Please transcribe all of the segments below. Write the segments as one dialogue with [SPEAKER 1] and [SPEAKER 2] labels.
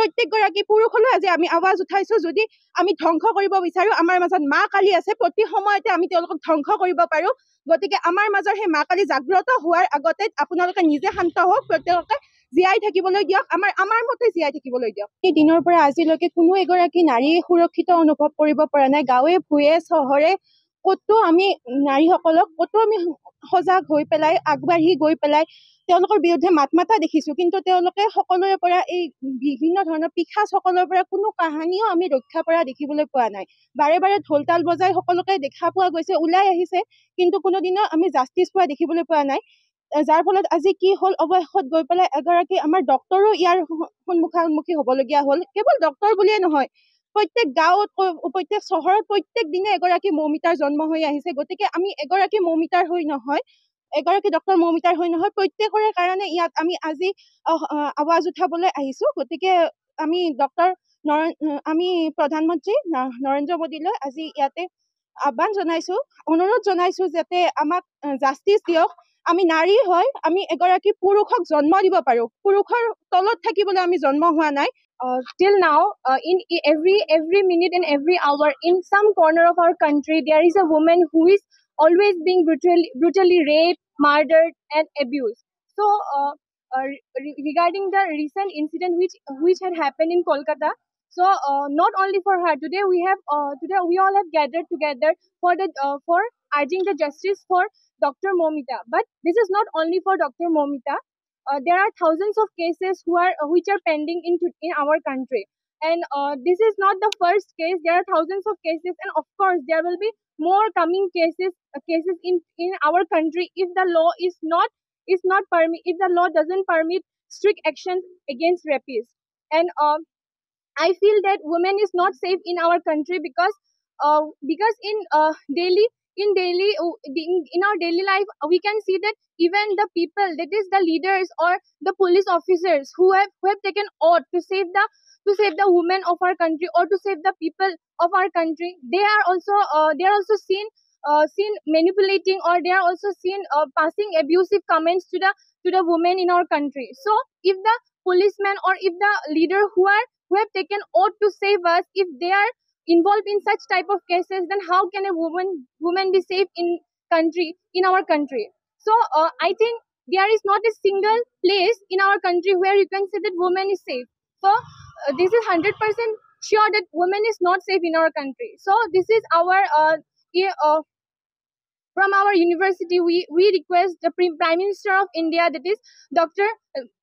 [SPEAKER 1] প্ৰত্যেকগৰাকী পুৰুষলৈ আজি আমি আৱাজ উঠাইছো, যদি আমি ধ্বংস কৰিব বিচাৰো, আমাৰ মাজত মা কালী আছে, প্ৰতি সময়তে আমি তেওঁলোকক ধ্বংস কৰিব পাৰো। গতিকে আমাৰ মাজৰ সেই মা কালী জাগ্ৰত হোৱাৰ আগতে আপোনালোকে নিজে শান্ত হওক, প্ৰত্যেককে জীয়াই থাকিবলৈ দিয়ক, আমাৰ মতে জীয়াই থাকিবলৈ দিয়ক। এই দিনৰ পৰা আজিলৈকে কোনো এগৰাকী নাৰী সুৰক্ষিত অনুভৱ কৰিব পৰা নাই। গাঁৱে ভূঞে চহৰে ক'তো আমি নাৰীসকলক ক'তো আমি সজাগ হৈ পেলাই আগবাঢ়ি গৈ পেলাই তেওঁলোকৰ বিৰুদ্ধে মাত মাতা দেখিছো, কিন্তু তেওঁলোকে সকলোৰে পৰা এই বিভিন্ন ধৰণৰ পিশাচসকলৰ পৰা কোনো কাহানিও আমি ৰক্ষা পৰা দেখিবলৈ পোৱা নাই। বাৰে বাৰে ঢোল তাল বজাই সকলোকে দেখা পোৱা গৈছে, ওলাই আহিছে, কিন্তু কোনোদিনো আমি জাষ্টিচ পোৱা দেখিবলৈ পোৱা নাই। যাৰ ফলত আজি কি হ'ল, অৱশেষত গৈ পেলাই এগৰাকী আমাৰ ডক্তৰো ইয়াৰ সন্মুখী হ'বলগীয়া হ'ল। কেৱল ডক্তৰ বুলিয়ে নহয়, প্ৰত্যেক গাঁৱত প্ৰত্যেক চহৰত প্ৰত্যেক দিনে এগৰাকী মৌমিতাৰ জন্ম হৈ আহিছে। গতিকে আমি এগৰাকী মৌমিতাৰ হৈ নহয়, এগৰাকী ডক্তৰ মৌমিতাৰ হৈ নহয়, প্ৰত্যেকৰে কাৰণে ইয়াত আমি আজি আৱাজ উঠাবলৈ আহিছো। গতিকে আমি আমি প্ৰধানমন্ত্ৰী নৰেন্দ্ৰ মোদীলৈ আজি ইয়াতে আহ্বান জনাইছো, অনুৰোধ জনাইছো যাতে আমাক জাষ্টিচ দিয়ক। আমি নাৰী হয়, আমি এগৰাকী পুৰুষক জন্ম দিব পাৰো, পুৰুষৰ তলত থাকিবলৈ আমি জন্ম হোৱা নাই।
[SPEAKER 2] Till now, in every minute and every hour, in some corner of our country, there is a woman who is always being brutally raped, murdered, and abused. So, regarding the recent incident which had happened in Kolkata, so not only for her, today we all have gathered together for urging the justice for Dr. Moumita. But this is not only for Dr. Moumita. There are thousands of cases which are pending in our country, and this is not the first case. There are thousands of cases, and of course there will be more coming cases in our country if the law if the law doesn't permit strict actions against rapists. And I feel that women is not safe in our country because in our daily life we can see that even the people, that is the leaders or the police officers who have taken oath to save the women of our country or to save the people of our country, they are also seen manipulating, or they are also seen passing abusive comments to the women in our country. So if the policemen or if the leader who have taken oath to save us, if they are involved in such type of cases, then how can a woman be safe in our country? So I think there is not a single place in our country where you can say that woman is safe. So this is 100% sure that woman is not safe in our country. So this is our from our university, we request the Prime Minister of India, that is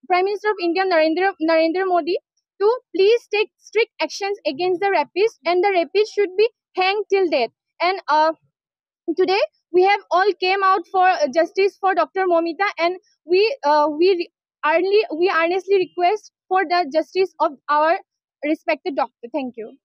[SPEAKER 2] Prime Minister of India Narendra Modi, to please take strict actions against the rapists, and the rapists should be hanged till death. And today we have all came out for justice for Dr. Moumita, and we earnestly request for the justice of our respected doctor. Thank you.